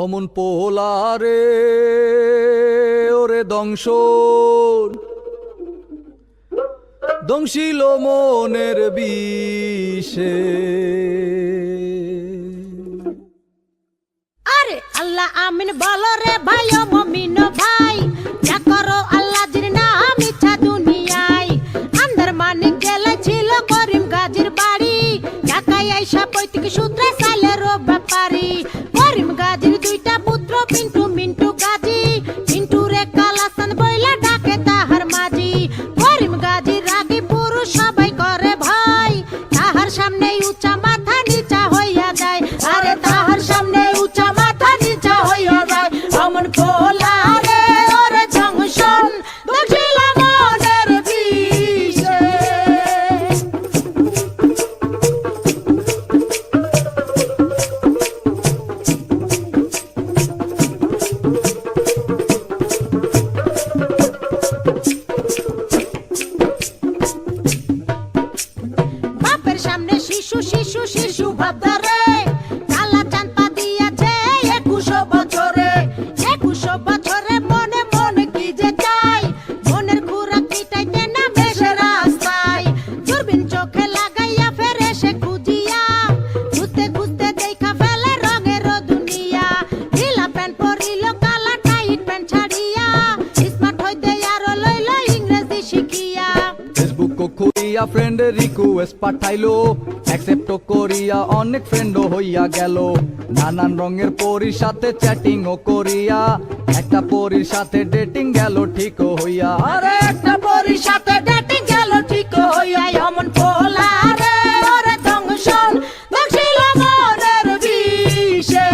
অমন পোলারে ওরে দংশন দংশিল মনের বিষে। আরে আল্লাহ আমিন বলো রে ভাই ও মমিন ভাই, যা করো আল্লাহ জির নাম ইচ্ছা দুনিয়ায়। আন্দার মানিক জেলা ছিল করিম গাজীর বাড়ি, ঢাকায় আইসা পৈতৃক সূত্রে সাইলের ব্যাপারী। করিম গাজীর দুইটা পুত্র পিন্টু মিন্টু গাজী, মিন্টু রে কালাসান বইলা ডাকে তাহার মাঝি। করিম গাজীর রাগী পুরুষ সবাই করে ভয়, তাহার সামনে উঁচা মাথা নিচা হইয়া যায়। আরে তাহার সামনে উঁচা মাথা নিচা হইয়া যায়। অমন পোলারে ওরে জংশন দখিল মনের বিষে। বাপের সামনে শিশু শিশু শিশু ভাবদারে, কালা চাঁদ পা দিয়াছে 21 বছরে। 21 বছরে মনে মনে কি যে চাই, মনের খুরাক মিটাইতে না বেশে রাস্তায়। দূরবীন চোখে লাগাইয়া ফেরে সে খুঁজিয়া, খুঁজতে খুঁজতে দেখা ফেলে রঙের দুনিয়া। ঢিলা প্যান্ট পরিল কালা টাইট প্যান্ট ছাড়িয়া, স্মার্ট হইতে আরো লইল ইংরেজি শিখিয়া। ফেসবুক খুলিয়া ফ্রেন্ডের রিকোয়েস্ট পাঠাইলো, অ্যাকসেপ্ট করিয়া অনেক ফ্রেন্ডও হইয়া গেল। নানান রঙের পরীর সাথে চ্যাটিং ও করিয়া, একটা পরীর সাথে ডেটিং গেল ঠিক হইয়া। আরে একটা পরীর সাথে ডেটিং গেল ঠিক হইয়া। অমন পোলারে ওরে দংশন দখিল মনের বিষে।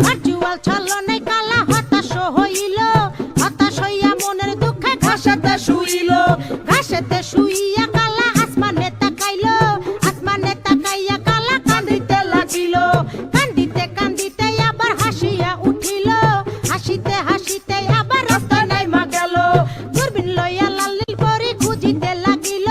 ভার্চুয়াল ছলনায় কালা হতাশ হইল, হতাশ হইয়া মনের দুঃখে ঘাসেতে শুইল। ঘাসেতে শুইয়া কালা আসমানে তাকাইল, আসমানে তাকাইয়া কালা কান্দিতে লাগিল। কান্দিতে কান্দিতে আবার হাসিয়া উঠিল, হাসিতে হাসিতে আবার রাস্তা নাইমা গেল। দূরবীন লইয়া লালিল পরি খুঁজিতে লাগিল,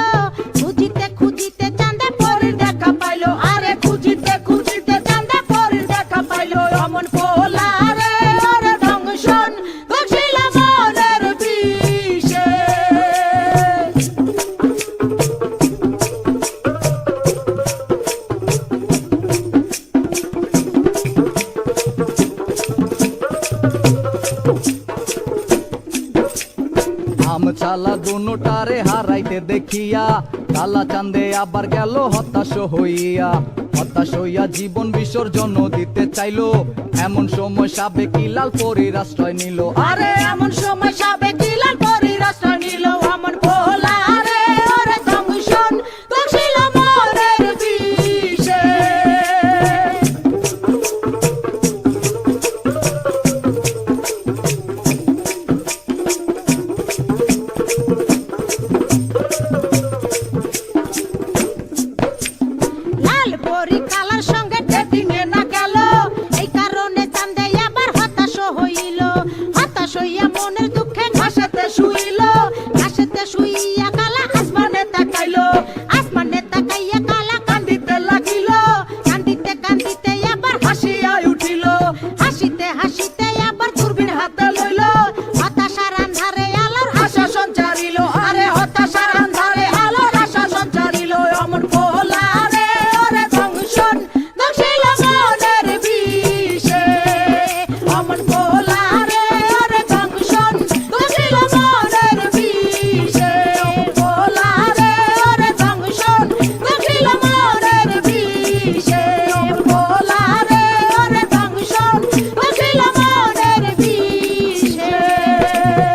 খুঁজিতে খুঁজিতে চাঁদে পরির দেখা পাইল। আরে খুঁজিতে খুঁজিতে চাঁদে পরির দেখা পাইল। অমন পোলারে ওরে দংশন দখিল মনের বিষে। আম চালা দুটারে হারাইতে দেখিয়া, কালা চাঁদে আবার গেল হতাশ হইয়া। হতাশ হইয়া জীবন বিসর্জন দিতে চাইলো, এমন সময় সাবেকি লাল পরীর আশ্রয় নিল। আরে এমন সময় সাবেকি লাল পরীর আশ্রয় নিল।